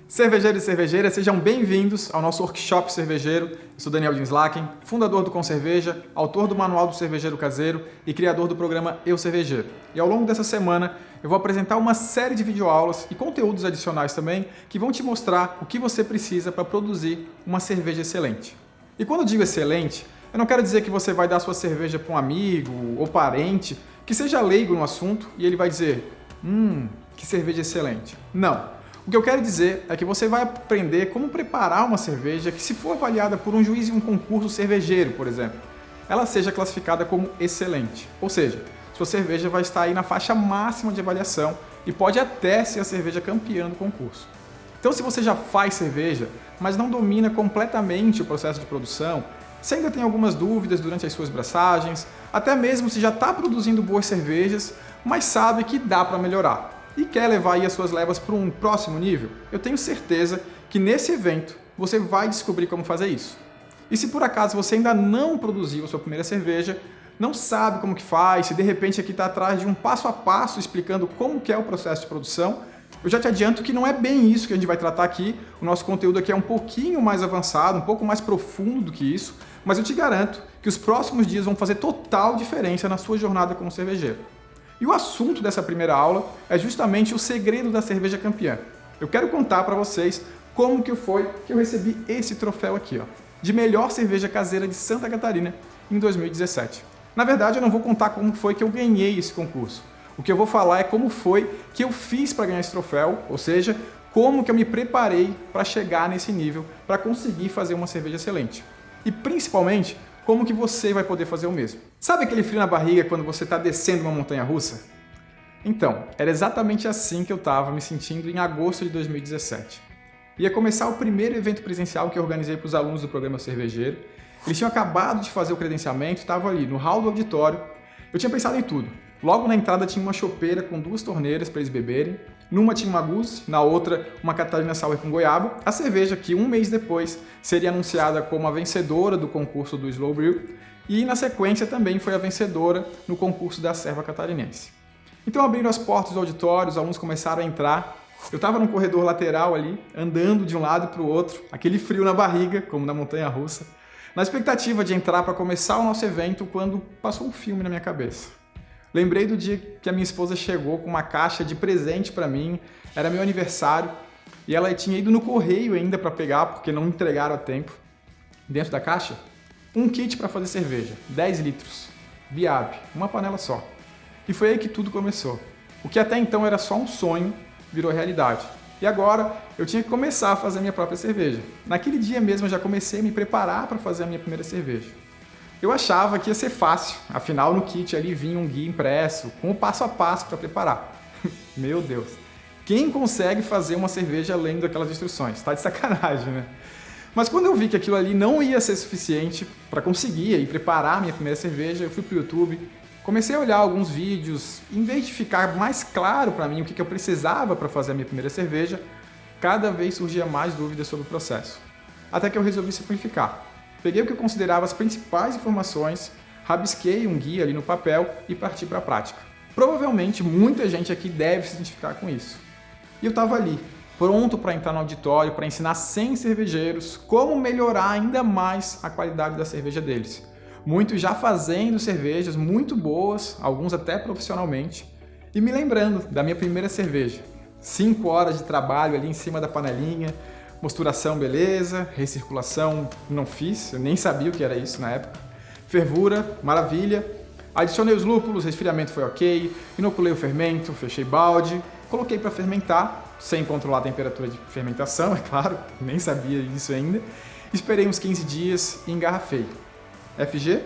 Cervejeiros e cervejeiras, sejam bem-vindos ao nosso workshop cervejeiro. Eu sou Daniel Dinslaken, fundador do Com Cerveja, autor do Manual do Cervejeiro Caseiro e criador do programa Eu Cervejeiro. E ao longo dessa semana eu vou apresentar uma série de videoaulas e conteúdos adicionais também que vão te mostrar o que você precisa para produzir uma cerveja excelente. E quando eu digo excelente, eu não quero dizer que você vai dar sua cerveja para um amigo ou parente que seja leigo no assunto e ele vai dizer que cerveja excelente. Não. O que eu quero dizer é que você vai aprender como preparar uma cerveja que, se for avaliada por um juiz em um concurso cervejeiro, por exemplo, ela seja classificada como excelente. Ou seja, sua cerveja vai estar aí na faixa máxima de avaliação e pode até ser a cerveja campeã do concurso. Então, se você já faz cerveja, mas não domina completamente o processo de produção, se ainda tem algumas dúvidas durante as suas braçagens, até mesmo se já está produzindo boas cervejas, mas sabe que dá para melhorar, e quer levar aí as suas levas para um próximo nível, eu tenho certeza que nesse evento você vai descobrir como fazer isso. E se por acaso você ainda não produziu a sua primeira cerveja, não sabe como que faz, se de repente aqui está atrás de um passo a passo explicando como que é o processo de produção, eu já te adianto que não é bem isso que a gente vai tratar aqui. O nosso conteúdo aqui é um pouquinho mais avançado, um pouco mais profundo do que isso, mas eu te garanto que os próximos dias vão fazer total diferença na sua jornada como cervejeiro. E o assunto dessa primeira aula é justamente o segredo da cerveja campeã. Eu quero contar para vocês como que foi que eu recebi esse troféu aqui, de melhor cerveja caseira de Santa Catarina em 2017. Na verdade, eu não vou contar como foi que eu ganhei esse concurso. O que eu vou falar é como foi que eu fiz para ganhar esse troféu, ou seja, como que eu me preparei para chegar nesse nível, para conseguir fazer uma cerveja excelente. E principalmente, como que você vai poder fazer o mesmo. Sabe aquele frio na barriga quando você está descendo uma montanha-russa? Então, era exatamente assim que eu estava me sentindo em agosto de 2017. Ia começar o primeiro evento presencial que eu organizei para os alunos do programa cervejeiro. Eles tinham acabado de fazer o credenciamento, estavam ali no hall do auditório. Eu tinha pensado em tudo. Logo na entrada tinha uma chopeira com 2 torneiras para eles beberem. Numa tinha uma Goose, na outra uma Catarina Sour com goiaba. A cerveja que um mês depois seria anunciada como a vencedora do concurso do Slow Brew e na sequência também foi a vencedora no concurso da Serva Catarinense. Então abriram as portas do auditório, os alunos começaram a entrar. Eu estava no corredor lateral ali, andando de um lado para o outro, aquele frio na barriga, como na montanha-russa, na expectativa de entrar para começar o nosso evento quando passou um filme na minha cabeça. Lembrei do dia que a minha esposa chegou com uma caixa de presente para mim, era meu aniversário, e ela tinha ido no correio ainda para pegar, porque não entregaram a tempo. Dentro da caixa, um kit para fazer cerveja, 10 litros, Biab, uma panela só. E foi aí que tudo começou. O que até então era só um sonho, virou realidade. E agora eu tinha que começar a fazer a minha própria cerveja. Naquele dia mesmo eu já comecei a me preparar para fazer a minha primeira cerveja. Eu achava que ia ser fácil, afinal no kit ali vinha um guia impresso, com o passo a passo para preparar. Meu Deus, quem consegue fazer uma cerveja lendo aquelas instruções? Tá de sacanagem, né? Mas quando eu vi que aquilo ali não ia ser suficiente para conseguir e preparar a minha primeira cerveja, eu fui pro YouTube, comecei a olhar alguns vídeos, em vez de ficar mais claro para mim o que eu precisava para fazer a minha primeira cerveja, cada vez surgia mais dúvidas sobre o processo. Até que eu resolvi simplificar. Peguei o que eu considerava as principais informações, rabisquei um guia ali no papel e parti para a prática. Provavelmente muita gente aqui deve se identificar com isso. E eu estava ali, pronto para entrar no auditório, para ensinar 100 cervejeiros como melhorar ainda mais a qualidade da cerveja deles. Muitos já fazendo cervejas muito boas, alguns até profissionalmente, e me lembrando da minha primeira cerveja. 5 horas de trabalho ali em cima da panelinha, mosturação, beleza, recirculação, não fiz, eu nem sabia o que era isso na época. Fervura, maravilha. Adicionei os lúpulos, resfriamento foi ok, inoculei o fermento, fechei balde, coloquei para fermentar, sem controlar a temperatura de fermentação, é claro, nem sabia disso ainda. Esperei uns 15 dias e engarrafei. FG?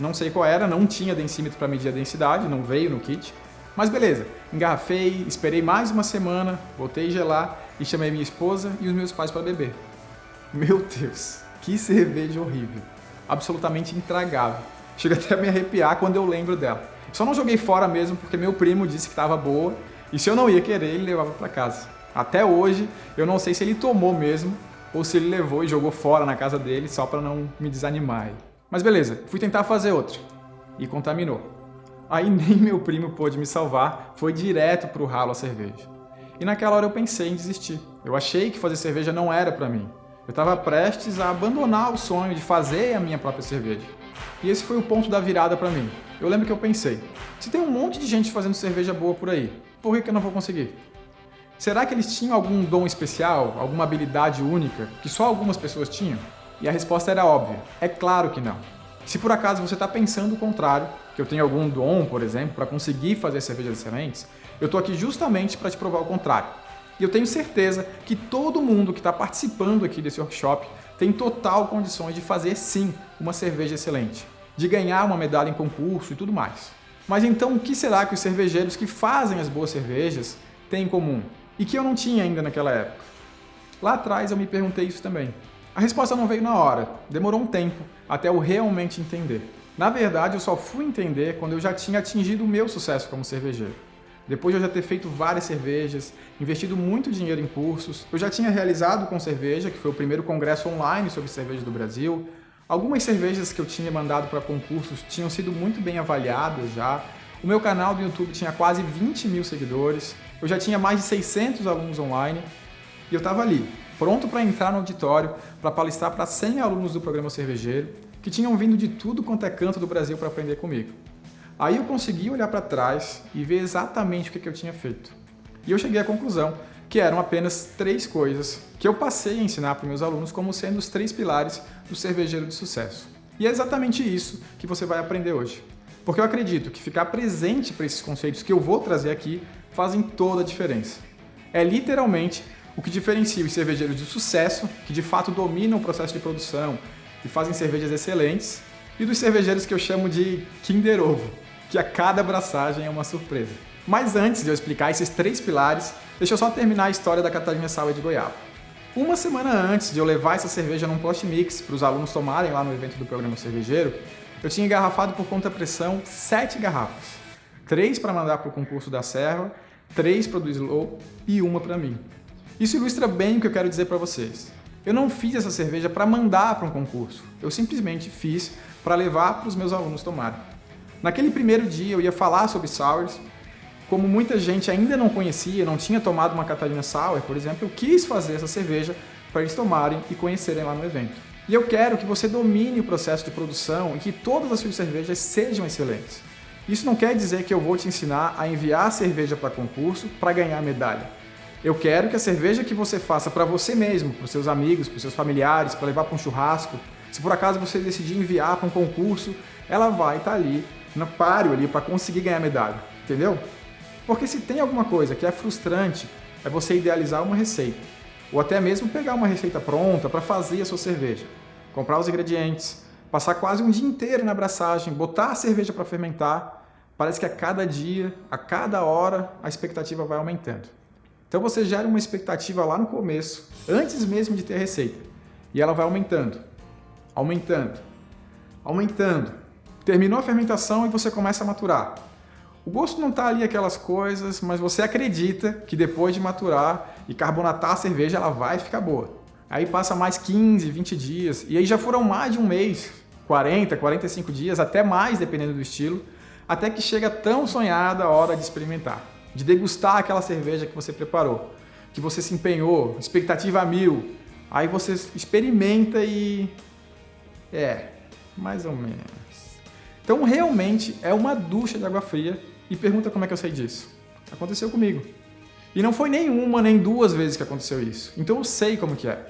Não sei qual era, não tinha densímetro para medir a densidade, não veio no kit. Mas beleza, engarrafei, esperei mais uma semana, botei gelar e chamei minha esposa e os meus pais para beber. Meu Deus, que cerveja horrível, absolutamente intragável. Chega até a me arrepiar quando eu lembro dela. Só não joguei fora mesmo porque meu primo disse que estava boa e se eu não ia querer, ele levava para casa. Até hoje, eu não sei se ele tomou mesmo ou se ele levou e jogou fora na casa dele só para não me desanimar. Mas beleza, fui tentar fazer outra e contaminou. Aí nem meu primo pôde me salvar, foi direto pro ralo a cerveja. E naquela hora eu pensei em desistir. Eu achei que fazer cerveja não era para mim. Eu estava prestes a abandonar o sonho de fazer a minha própria cerveja. E esse foi o ponto da virada para mim. Eu lembro que eu pensei, se tem um monte de gente fazendo cerveja boa por aí, por que eu não vou conseguir? Será que eles tinham algum dom especial, alguma habilidade única, que só algumas pessoas tinham? E a resposta era óbvia, é claro que não. Se por acaso você está pensando o contrário, que eu tenho algum dom, por exemplo, para conseguir fazer cervejas excelentes, eu estou aqui justamente para te provar o contrário. E eu tenho certeza que todo mundo que está participando aqui desse workshop tem total condições de fazer sim uma cerveja excelente, de ganhar uma medalha em concurso e tudo mais. Mas então o que será que os cervejeiros que fazem as boas cervejas têm em comum? E que eu não tinha ainda naquela época? Lá atrás eu me perguntei isso também. A resposta não veio na hora, demorou um tempo até eu realmente entender. Na verdade, eu só fui entender quando eu já tinha atingido o meu sucesso como cervejeiro. Depois de eu já ter feito várias cervejas, investido muito dinheiro em cursos, eu já tinha realizado com cerveja, que foi o primeiro congresso online sobre cerveja do Brasil. Algumas cervejas que eu tinha mandado para concursos tinham sido muito bem avaliadas já. O meu canal do YouTube tinha quase 20 mil seguidores. Eu já tinha mais de 600 alunos online. E eu estava ali, pronto para entrar no auditório, para palestrar para 100 alunos do programa cervejeiro, que tinham vindo de tudo quanto é canto do Brasil para aprender comigo. Aí eu consegui olhar para trás e ver exatamente o que eu tinha feito. E eu cheguei à conclusão que eram apenas 3 coisas que eu passei a ensinar para meus alunos como sendo os 3 pilares do cervejeiro de sucesso. E é exatamente isso que você vai aprender hoje. Porque eu acredito que ficar presente para esses conceitos que eu vou trazer aqui fazem toda a diferença. É literalmente o que diferencia os cervejeiros de sucesso, que de fato dominam o processo de produção e fazem cervejas excelentes, e dos cervejeiros que eu chamo de Kinder Ovo, que a cada abraçagem é uma surpresa. Mas antes de eu explicar esses 3 pilares, deixa eu só terminar a história da Catarina Sour de Goiaba. Uma semana antes de eu levar essa cerveja num post mix para os alunos tomarem lá no evento do programa cervejeiro, eu tinha engarrafado por conta pressão 7 garrafas. 3 para mandar para o concurso da Serra, 3 para o do Slow e 1 para mim. Isso ilustra bem o que eu quero dizer para vocês. Eu não fiz essa cerveja para mandar para um concurso, eu simplesmente fiz para levar para os meus alunos tomarem. Naquele primeiro dia eu ia falar sobre sours, como muita gente ainda não conhecia, não tinha tomado uma Catarina Sour, por exemplo, eu quis fazer essa cerveja para eles tomarem e conhecerem lá no evento. E eu quero que você domine o processo de produção e que todas as suas cervejas sejam excelentes. Isso não quer dizer que eu vou te ensinar a enviar a cerveja para concurso para ganhar a medalha. Eu quero que a cerveja que você faça para você mesmo, para os seus amigos, para os seus familiares, para levar para um churrasco, se por acaso você decidir enviar para um concurso, ela vai estar ali, no páreo ali, para conseguir ganhar a medalha, entendeu? Porque se tem alguma coisa que é frustrante, é você idealizar uma receita, ou até mesmo pegar uma receita pronta para fazer a sua cerveja, comprar os ingredientes, passar quase um dia inteiro na abraçagem, botar a cerveja para fermentar, parece que a cada dia, a cada hora, a expectativa vai aumentando. Então você gera uma expectativa lá no começo, antes mesmo de ter a receita, e ela vai aumentando, aumentando, aumentando. Terminou a fermentação e você começa a maturar. O gosto não está ali aquelas coisas, mas você acredita que depois de maturar e carbonatar a cerveja, ela vai ficar boa. Aí passa mais 15, 20 dias, e aí já foram mais de um mês, 40, 45 dias, até mais, dependendo do estilo, até que chega a tão sonhada a hora de experimentar, de degustar aquela cerveja que você preparou, que você se empenhou, expectativa a 1000. Aí você experimenta e... mais ou menos. Então realmente é uma ducha de água fria. E pergunta como é que eu sei disso. Aconteceu comigo. E não foi nem uma, nem 2 vezes que aconteceu isso. Então eu sei como que é.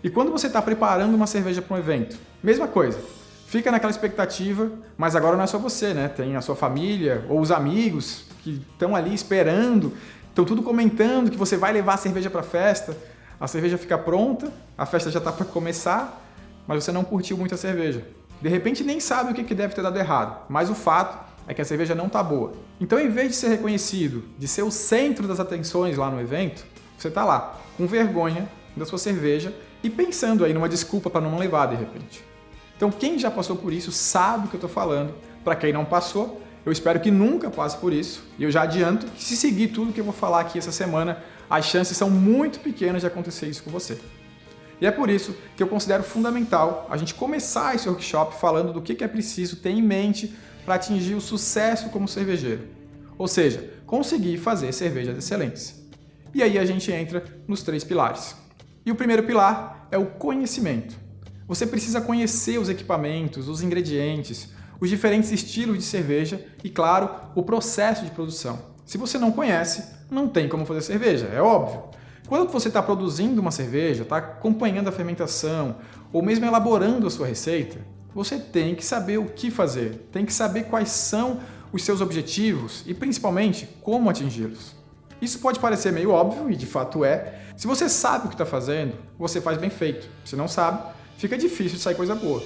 E quando você está preparando uma cerveja para um evento, mesma coisa. Fica naquela expectativa, mas agora não é só você, né? Tem a sua família ou os amigos que estão ali esperando, estão tudo comentando que você vai levar a cerveja para a festa. A cerveja fica pronta, a festa já está para começar, mas você não curtiu muito a cerveja. De repente nem sabe o que deve ter dado errado, mas o fato é que a cerveja não está boa. Então, em vez de ser reconhecido, de ser o centro das atenções lá no evento, você está lá, com vergonha da sua cerveja e pensando aí numa desculpa para não levar de repente. Então, quem já passou por isso sabe o que eu estou falando. Para quem não passou, eu espero que nunca passe por isso. E eu já adianto que se seguir tudo que eu vou falar aqui essa semana, as chances são muito pequenas de acontecer isso com você. E é por isso que eu considero fundamental a gente começar esse workshop falando do que é preciso ter em mente para atingir o sucesso como cervejeiro. Ou seja, conseguir fazer cervejas excelentes. E aí a gente entra nos 3 pilares. E o primeiro pilar é o conhecimento. Você precisa conhecer os equipamentos, os ingredientes, os diferentes estilos de cerveja e, claro, o processo de produção. Se você não conhece, não tem como fazer cerveja, é óbvio. Quando você está produzindo uma cerveja, está acompanhando a fermentação ou mesmo elaborando a sua receita, você tem que saber o que fazer, tem que saber quais são os seus objetivos e, principalmente, como atingi-los. Isso pode parecer meio óbvio, e de fato é. Se você sabe o que está fazendo, você faz bem feito. Se não sabe, fica difícil de sair coisa boa.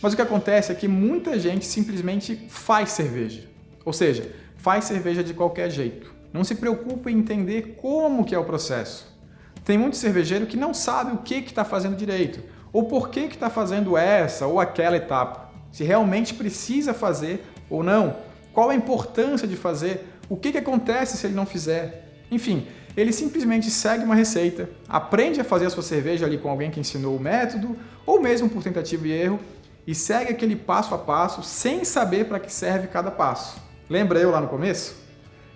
Mas o que acontece é que muita gente simplesmente faz cerveja. Ou seja, faz cerveja de qualquer jeito. Não se preocupa em entender como que é o processo. Tem muito cervejeiro que não sabe o que está fazendo direito, ou por que está fazendo essa ou aquela etapa. Se realmente precisa fazer ou não, qual a importância de fazer, o que acontece se ele não fizer. Enfim, ele simplesmente segue uma receita, aprende a fazer a sua cerveja ali com alguém que ensinou o método, ou mesmo por tentativa e erro, e segue aquele passo a passo sem saber para que serve cada passo. Lembra eu lá no começo?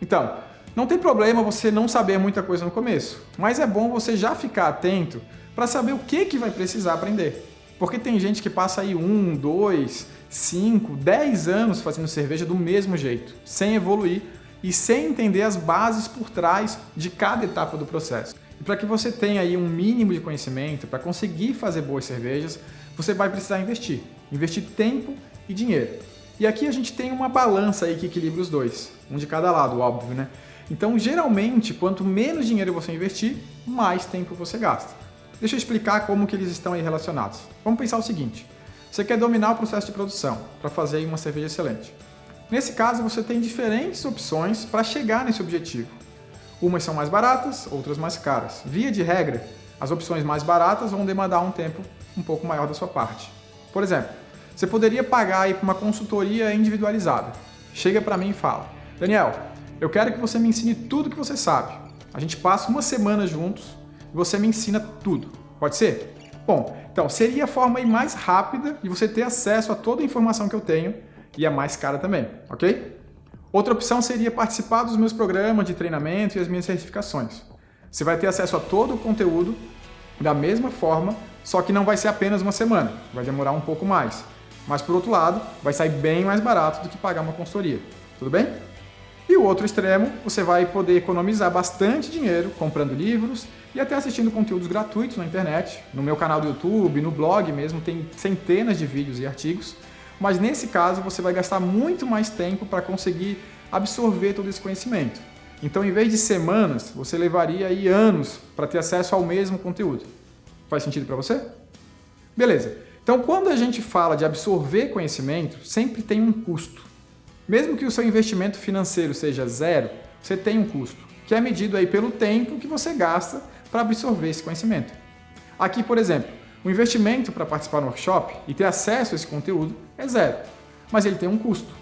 Então, não tem problema você não saber muita coisa no começo, mas é bom você já ficar atento para saber o que vai precisar aprender. Porque tem gente que passa aí 1, 2, 5, 10 anos fazendo cerveja do mesmo jeito, sem evoluir e sem entender as bases por trás de cada etapa do processo. E para que você tenha aí um mínimo de conhecimento, para conseguir fazer boas cervejas, você vai precisar investir. Investir tempo e dinheiro. E aqui a gente tem uma balança aí que equilibra os dois, um de cada lado, óbvio, né? Então, geralmente, quanto menos dinheiro você investir, mais tempo você gasta. Deixa eu explicar como que eles estão aí relacionados. Vamos pensar o seguinte: você quer dominar o processo de produção para fazer aí uma cerveja excelente. Nesse caso, você tem diferentes opções para chegar nesse objetivo. Umas são mais baratas, outras mais caras. Via de regra, as opções mais baratas vão demandar um tempo um pouco maior da sua parte. Por exemplo, você poderia pagar aí para uma consultoria individualizada. Chega para mim e fala: Daniel, eu quero que você me ensine tudo que você sabe. A gente passa uma semana juntos e você me ensina tudo. Pode ser? Bom, então seria a forma aí mais rápida de você ter acesso a toda a informação que eu tenho e é mais cara também, ok? Outra opção seria participar dos meus programas de treinamento e as minhas certificações. Você vai ter acesso a todo o conteúdo da mesma forma, só que não vai ser apenas uma semana, vai demorar um pouco mais. Mas por outro lado, vai sair bem mais barato do que pagar uma consultoria. Tudo bem? E o outro extremo, você vai poder economizar bastante dinheiro comprando livros e até assistindo conteúdos gratuitos na internet. No meu canal do YouTube, no blog mesmo, tem centenas de vídeos e artigos. Mas nesse caso, você vai gastar muito mais tempo para conseguir absorver todo esse conhecimento. Então, em vez de semanas, você levaria aí anos para ter acesso ao mesmo conteúdo. Faz sentido para você? Beleza. Então, quando a gente fala de absorver conhecimento, sempre tem um custo. Mesmo que o seu investimento financeiro seja zero, você tem um custo, que é medido aí pelo tempo que você gasta para absorver esse conhecimento. Aqui, por exemplo, o investimento para participar no workshop e ter acesso a esse conteúdo é zero, mas ele tem um custo.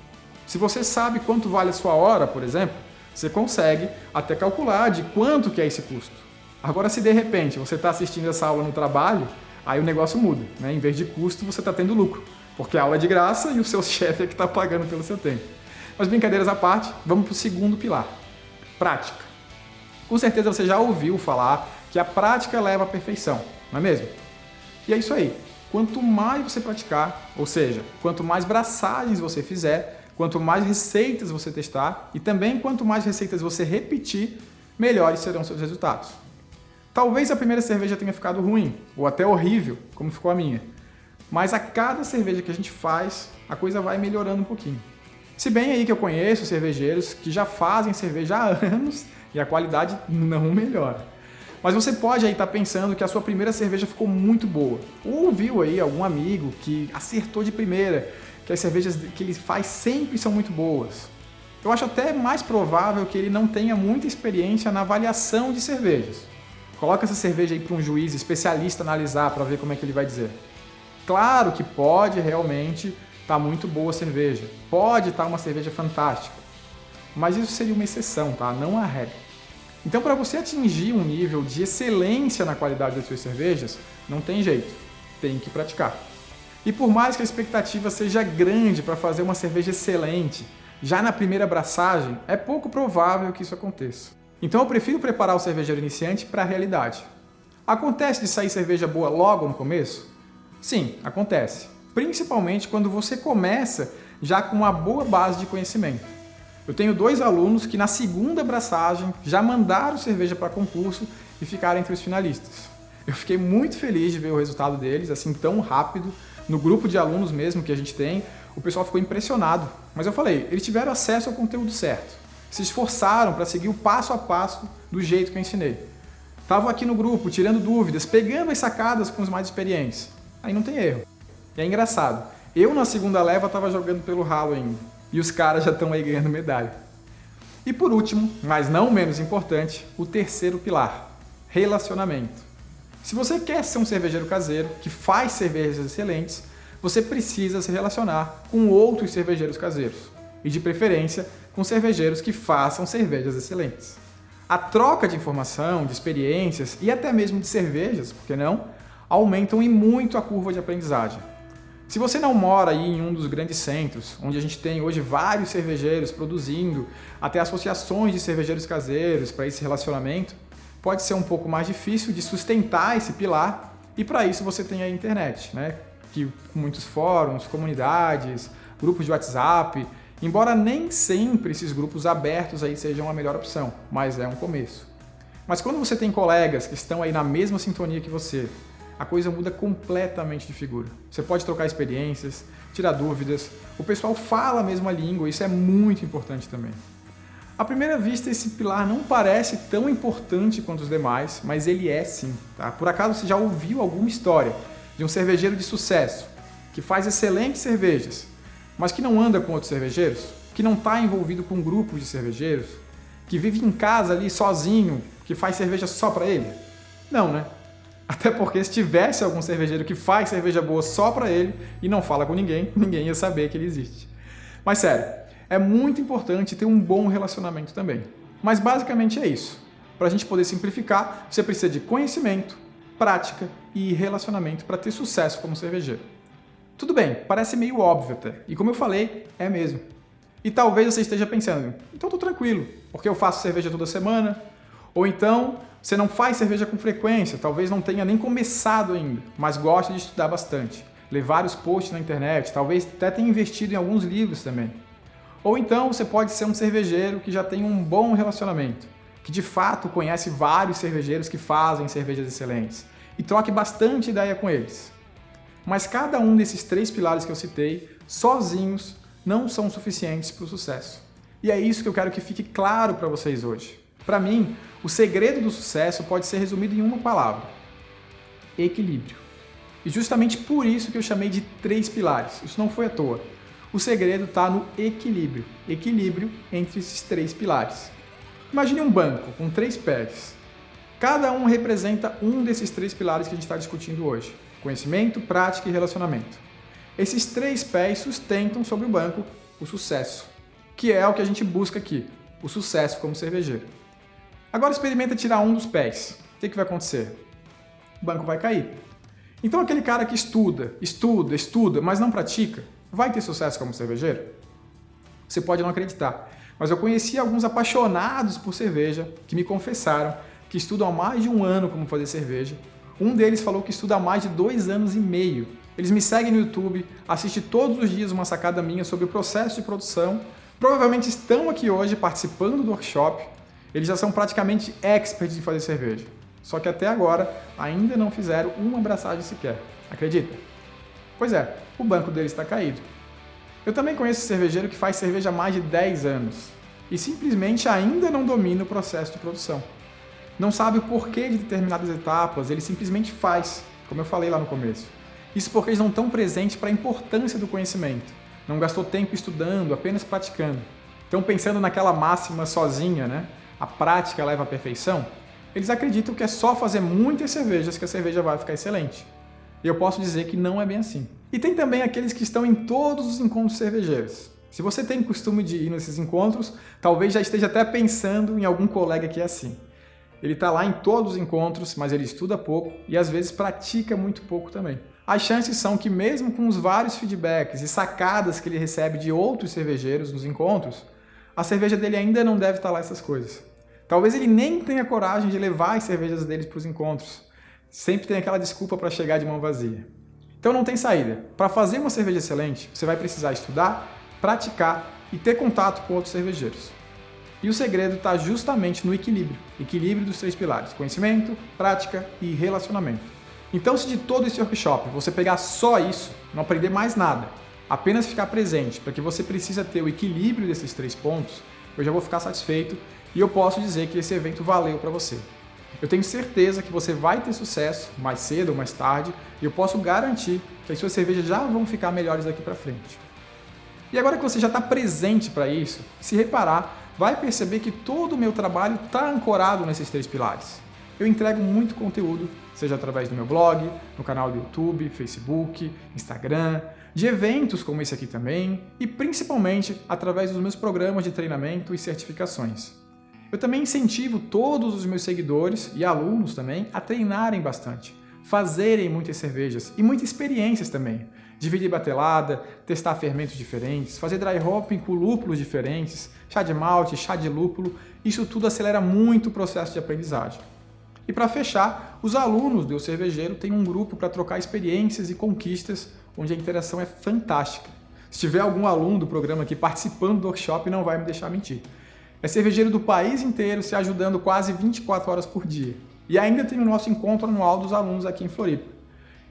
Se você sabe quanto vale a sua hora, por exemplo, você consegue até calcular de quanto que é esse custo. Agora, se de repente você está assistindo essa aula no trabalho, aí o negócio muda, né? Em vez de custo, você está tendo lucro, porque a aula é de graça e o seu chefe é que está pagando pelo seu tempo. Mas brincadeiras à parte, vamos para o segundo pilar, prática. Com certeza você já ouviu falar que a prática leva à perfeição, não é mesmo? E é isso aí. Quanto mais você praticar, ou seja, quanto mais braçagens você fizer, quanto mais receitas você testar e também quanto mais receitas você repetir, melhores serão seus resultados. Talvez a primeira cerveja tenha ficado ruim, ou até horrível, como ficou a minha. Mas a cada cerveja que a gente faz, a coisa vai melhorando um pouquinho. Se bem aí que eu conheço cervejeiros que já fazem cerveja há anos e a qualidade não melhora. Mas você pode aí estar pensando que a sua primeira cerveja ficou muito boa. Ou viu aí algum amigo que acertou de primeira, que as cervejas que ele faz sempre são muito boas. Eu acho até mais provável que ele não tenha muita experiência na avaliação de cervejas. Coloca essa cerveja aí para um juiz especialista analisar para ver como é que ele vai dizer. Claro que pode realmente estar muito boa a cerveja, pode estar uma cerveja fantástica, mas isso seria uma exceção, tá? Não a regra. Então, para você atingir um nível de excelência na qualidade das suas cervejas, não tem jeito, tem que praticar. E por mais que a expectativa seja grande para fazer uma cerveja excelente, já na primeira braçagem, é pouco provável que isso aconteça. Então eu prefiro preparar o cervejeiro iniciante para a realidade. Acontece de sair cerveja boa logo no começo? Sim, acontece. Principalmente quando você começa já com uma boa base de conhecimento. Eu tenho 2 alunos que na segunda braçagem já mandaram cerveja para concurso e ficaram entre os finalistas. Eu fiquei muito feliz de ver o resultado deles, assim, tão rápido. No grupo de alunos mesmo que a gente tem, o pessoal ficou impressionado. Mas eu falei, eles tiveram acesso ao conteúdo certo. Se esforçaram para seguir o passo a passo do jeito que eu ensinei. Estavam aqui no grupo, tirando dúvidas, pegando as sacadas com os mais experientes. Aí não tem erro. E é engraçado. Eu, na segunda leva, estava jogando pelo ralo ainda. E os caras já estão aí ganhando medalha. E por último, mas não menos importante, o terceiro pilar. Relacionamento. Se você quer ser um cervejeiro caseiro que faz cervejas excelentes, você precisa se relacionar com outros cervejeiros caseiros. E de preferência, com cervejeiros que façam cervejas excelentes. A troca de informação, de experiências e até mesmo de cervejas, por que não, aumentam em muito a curva de aprendizagem. Se você não mora aí em um dos grandes centros, onde a gente tem hoje vários cervejeiros produzindo, até associações de cervejeiros caseiros para esse relacionamento, pode ser um pouco mais difícil de sustentar esse pilar e para isso você tem a internet, né? Que com muitos fóruns, comunidades, grupos de WhatsApp, embora nem sempre esses grupos abertos aí sejam a melhor opção, mas é um começo. Mas quando você tem colegas que estão aí na mesma sintonia que você, a coisa muda completamente de figura. Você pode trocar experiências, tirar dúvidas, o pessoal fala a mesma língua, isso é muito importante também. À primeira vista, esse pilar não parece tão importante quanto os demais, mas ele é sim. Tá? Por acaso você já ouviu alguma história de um cervejeiro de sucesso, que faz excelentes cervejas, mas que não anda com outros cervejeiros, que não está envolvido com grupos de cervejeiros, que vive em casa ali sozinho, que faz cerveja só para ele? Não, né? Até porque se tivesse algum cervejeiro que faz cerveja boa só para ele e não fala com ninguém, ninguém ia saber que ele existe. Mas sério, é muito importante ter um bom relacionamento também. Mas basicamente é isso. Para a gente poder simplificar, você precisa de conhecimento, prática e relacionamento para ter sucesso como cervejeiro. Tudo bem, parece meio óbvio até. E como eu falei, é mesmo. E talvez você esteja pensando, então estou tranquilo, porque eu faço cerveja toda semana. Ou então, você não faz cerveja com frequência, talvez não tenha nem começado ainda, mas gosta de estudar bastante. Ler vários posts na internet, talvez até tenha investido em alguns livros também. Ou então você pode ser um cervejeiro que já tem um bom relacionamento, que de fato conhece vários cervejeiros que fazem cervejas excelentes e troque bastante ideia com eles. Mas cada um desses 3 pilares que eu citei, sozinhos, não são suficientes para o sucesso. E é isso que eu quero que fique claro para vocês hoje. Para mim, o segredo do sucesso pode ser resumido em uma palavra: equilíbrio. E justamente por isso que eu chamei de 3 pilares. Isso não foi à toa. O segredo está no equilíbrio. Equilíbrio entre esses 3 pilares. Imagine um banco com 3 pés. Cada um representa um desses 3 pilares que a gente está discutindo hoje: conhecimento, prática e relacionamento. Esses 3 pés sustentam sobre o banco o sucesso, que é o que a gente busca aqui, o sucesso como cervejeiro. Agora experimenta tirar um dos pés. O que vai acontecer? O banco vai cair. Então aquele cara que estuda, mas não pratica, vai ter sucesso como cervejeiro? Você pode não acreditar, mas eu conheci alguns apaixonados por cerveja que me confessaram que estudam há mais de 1 ano como fazer cerveja. Um deles falou que estuda há mais de 2 anos e meio. Eles me seguem no YouTube, assistem todos os dias uma sacada minha sobre o processo de produção, provavelmente estão aqui hoje participando do workshop. Eles já são praticamente experts em fazer cerveja. Só que até agora ainda não fizeram uma braçagem sequer. Acredita? Pois é, o banco deles está caído. Eu também conheço cervejeiro que faz cerveja há mais de 10 anos e simplesmente ainda não domina o processo de produção. Não sabe o porquê de determinadas etapas, ele simplesmente faz, como eu falei lá no começo. Isso porque eles não estão presentes para a importância do conhecimento. Não gastou tempo estudando, apenas praticando. Estão pensando naquela máxima sozinha, né? A prática leva à perfeição. Eles acreditam que é só fazer muitas cervejas que a cerveja vai ficar excelente. E eu posso dizer que não é bem assim. E tem também aqueles que estão em todos os encontros cervejeiros. Se você tem costume de ir nesses encontros, talvez já esteja até pensando em algum colega que é assim. Ele está lá em todos os encontros, mas ele estuda pouco e às vezes pratica muito pouco também. As chances são que mesmo com os vários feedbacks e sacadas que ele recebe de outros cervejeiros nos encontros, a cerveja dele ainda não deve estar lá essas coisas. Talvez ele nem tenha coragem de levar as cervejas deles para os encontros. Sempre tem aquela desculpa para chegar de mão vazia. Então não tem saída. Para fazer uma cerveja excelente, você vai precisar estudar, praticar e ter contato com outros cervejeiros. E o segredo está justamente no equilíbrio dos 3 pilares: conhecimento, prática e relacionamento. Então, se de todo esse workshop você pegar só isso, não aprender mais nada, apenas ficar presente para que você precisa ter o equilíbrio desses 3 pontos, eu já vou ficar satisfeito e eu posso dizer que esse evento valeu para você. Eu tenho certeza que você vai ter sucesso mais cedo ou mais tarde e eu posso garantir que as suas cervejas já vão ficar melhores daqui para frente. E agora que você já está presente para isso, se reparar, vai perceber que todo o meu trabalho está ancorado nesses 3 pilares. Eu entrego muito conteúdo, seja através do meu blog, no canal do YouTube, Facebook, Instagram, de eventos como esse aqui também e principalmente através dos meus programas de treinamento e certificações. Eu também incentivo todos os meus seguidores e alunos também a treinarem bastante, fazerem muitas cervejas e muitas experiências também. Dividir batelada, testar fermentos diferentes, fazer dry hopping com lúpulos diferentes, chá de malte, chá de lúpulo, isso tudo acelera muito o processo de aprendizagem. E para fechar, os alunos do Eu Cervejeiro têm um grupo para trocar experiências e conquistas, onde a interação é fantástica. Se tiver algum aluno do programa aqui participando do workshop, não vai me deixar mentir. É cervejeiro do país inteiro se ajudando quase 24 horas por dia. E ainda tem o nosso encontro anual dos alunos aqui em Floripa.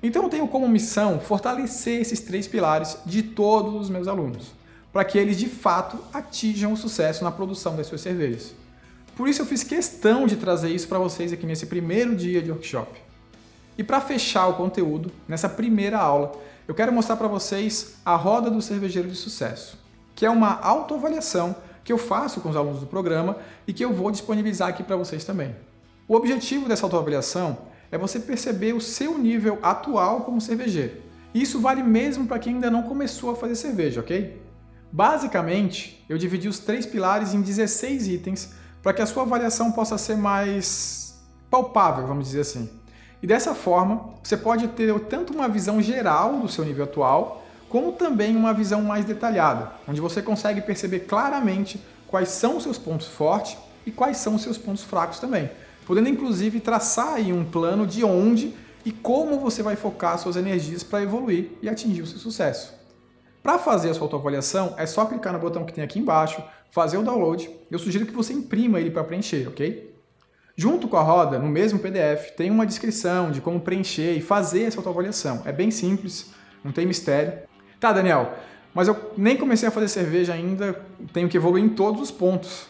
Então eu tenho como missão fortalecer esses 3 pilares de todos os meus alunos, para que eles de fato atinjam o sucesso na produção das suas cervejas. Por isso eu fiz questão de trazer isso para vocês aqui nesse primeiro dia de workshop. E para fechar o conteúdo, nessa primeira aula, eu quero mostrar para vocês a roda do cervejeiro de sucesso, que é uma autoavaliação que eu faço com os alunos do programa e que eu vou disponibilizar aqui para vocês também. O objetivo dessa autoavaliação é você perceber o seu nível atual como cervejeiro. E isso vale mesmo para quem ainda não começou a fazer cerveja, ok? Basicamente, eu dividi os 3 pilares em 16 itens para que a sua avaliação possa ser mais palpável, vamos dizer assim. E dessa forma, você pode ter tanto uma visão geral do seu nível atual, como também uma visão mais detalhada, onde você consegue perceber claramente quais são os seus pontos fortes e quais são os seus pontos fracos também, podendo inclusive traçar aí um plano de onde e como você vai focar suas energias para evoluir e atingir o seu sucesso. Para fazer a sua autoavaliação, é só clicar no botão que tem aqui embaixo, fazer o download. Eu sugiro que você imprima ele para preencher, ok? Junto com a roda, no mesmo PDF, tem uma descrição de como preencher e fazer essa autoavaliação. É bem simples, não tem mistério. Tá, Daniel, mas eu nem comecei a fazer cerveja ainda, tenho que evoluir em todos os pontos.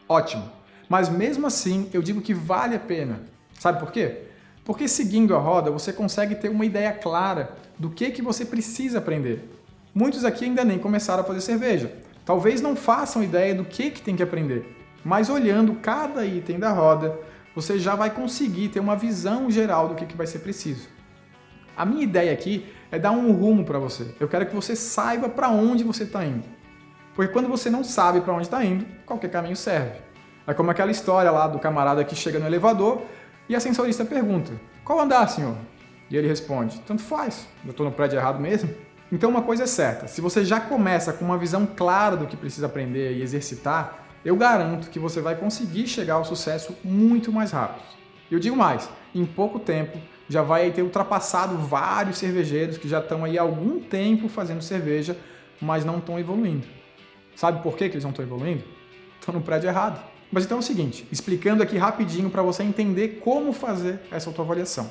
Ótimo. Mas mesmo assim, eu digo que vale a pena. Sabe por quê? Porque seguindo a roda, você consegue ter uma ideia clara do que você precisa aprender. Muitos aqui ainda nem começaram a fazer cerveja. Talvez não façam ideia do que tem que aprender. Mas olhando cada item da roda, você já vai conseguir ter uma visão geral do que vai ser preciso. A minha ideia aqui é dar um rumo para você. Eu quero que você saiba para onde você está indo. Porque quando você não sabe para onde está indo, qualquer caminho serve. É como aquela história lá do camarada que chega no elevador e a sensorista pergunta: qual andar, senhor? E ele responde: tanto faz, eu estou no prédio errado mesmo. Então uma coisa é certa, se você já começa com uma visão clara do que precisa aprender e exercitar, eu garanto que você vai conseguir chegar ao sucesso muito mais rápido. Eu digo mais, em pouco tempo já vai ter ultrapassado vários cervejeiros que já estão aí há algum tempo fazendo cerveja, mas não estão evoluindo. Sabe por que eles não estão evoluindo? Estão no prédio errado. Mas então é o seguinte, explicando aqui rapidinho para você entender como fazer essa autoavaliação.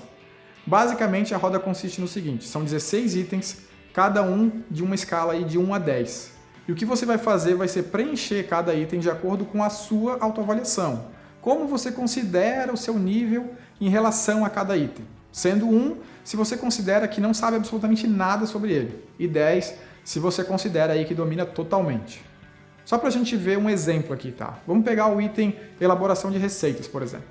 Basicamente a roda consiste no seguinte, são 16 itens, cada um de uma escala aí de 1 a 10. E o que você vai fazer vai ser preencher cada item de acordo com a sua autoavaliação. Como você considera o seu nível em relação a cada item. Sendo 1, se você considera que não sabe absolutamente nada sobre ele. E 10, se você considera aí que domina totalmente. Só para a gente ver um exemplo aqui, tá? Vamos pegar o item elaboração de receitas, por exemplo.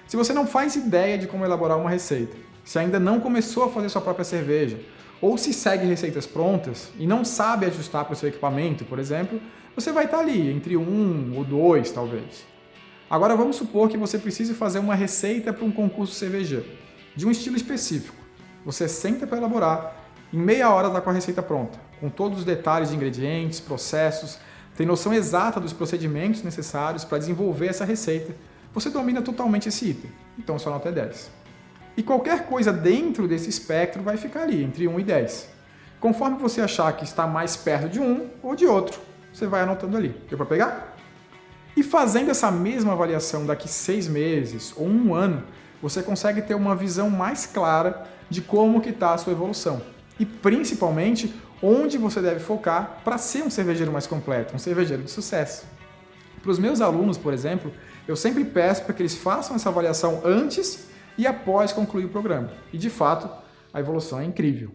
Se você não faz ideia de como elaborar uma receita, se ainda não começou a fazer sua própria cerveja, ou se segue receitas prontas e não sabe ajustar para o seu equipamento, por exemplo, você vai estar ali entre 1 ou 2, talvez. Agora vamos supor que você precise fazer uma receita para um concurso cervejeiro, de um estilo específico. Você senta para elaborar, em meia hora está com a receita pronta, com todos os detalhes de ingredientes, processos, tem noção exata dos procedimentos necessários para desenvolver essa receita, você domina totalmente esse item, então sua nota é 10. E qualquer coisa dentro desse espectro vai ficar ali, entre 1 e 10. Conforme você achar que está mais perto de um ou de outro, você vai anotando ali. Deu para pegar? E fazendo essa mesma avaliação daqui 6 meses ou 1 ano, você consegue ter uma visão mais clara de como que está a sua evolução. E principalmente, onde você deve focar para ser um cervejeiro mais completo, um cervejeiro de sucesso. Para os meus alunos, por exemplo, eu sempre peço para que eles façam essa avaliação antes e após concluir o programa. E, de fato, a evolução é incrível.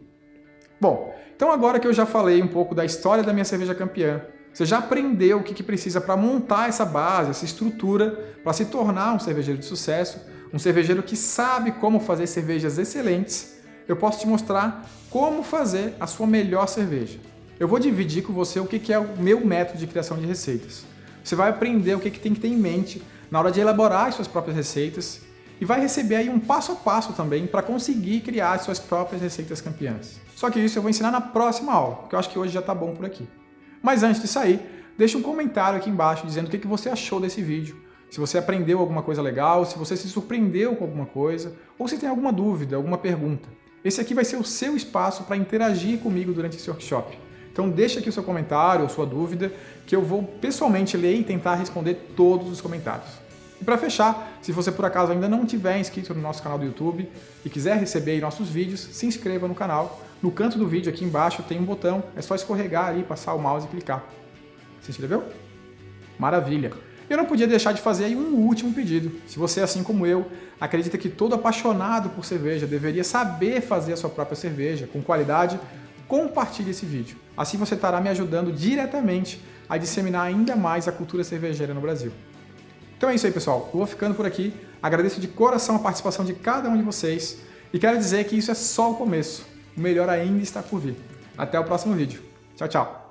Bom, então agora que eu já falei um pouco da história da minha cerveja campeã, você já aprendeu o que precisa para montar essa base, essa estrutura, para se tornar um cervejeiro de sucesso, um cervejeiro que sabe como fazer cervejas excelentes, eu posso te mostrar como fazer a sua melhor cerveja. Eu vou dividir com você o que é o meu método de criação de receitas. Você vai aprender o que tem que ter em mente na hora de elaborar as suas próprias receitas e vai receber aí um passo a passo também para conseguir criar as suas próprias receitas campeãs. Só que isso eu vou ensinar na próxima aula, porque eu acho que hoje já está bom por aqui. Mas antes de sair, deixa um comentário aqui embaixo dizendo o que você achou desse vídeo. Se você aprendeu alguma coisa legal, se você se surpreendeu com alguma coisa, ou se tem alguma dúvida, alguma pergunta. Esse aqui vai ser o seu espaço para interagir comigo durante esse workshop. Então deixa aqui o seu comentário ou sua dúvida, que eu vou pessoalmente ler e tentar responder todos os comentários. E para fechar, se você por acaso ainda não tiver inscrito no nosso canal do YouTube e quiser receber nossos vídeos, se inscreva no canal. No canto do vídeo aqui embaixo tem um botão, é só escorregar ali, passar o mouse e clicar. Se inscreveu? Maravilha! Eu não podia deixar de fazer aí um último pedido. Se você, assim como eu, acredita que todo apaixonado por cerveja deveria saber fazer a sua própria cerveja com qualidade, compartilhe esse vídeo. Assim você estará me ajudando diretamente a disseminar ainda mais a cultura cervejeira no Brasil. Então é isso aí, pessoal. Eu vou ficando por aqui. Agradeço de coração a participação de cada um de vocês e quero dizer que isso é só o começo. O melhor ainda está por vir. Até o próximo vídeo. Tchau, tchau.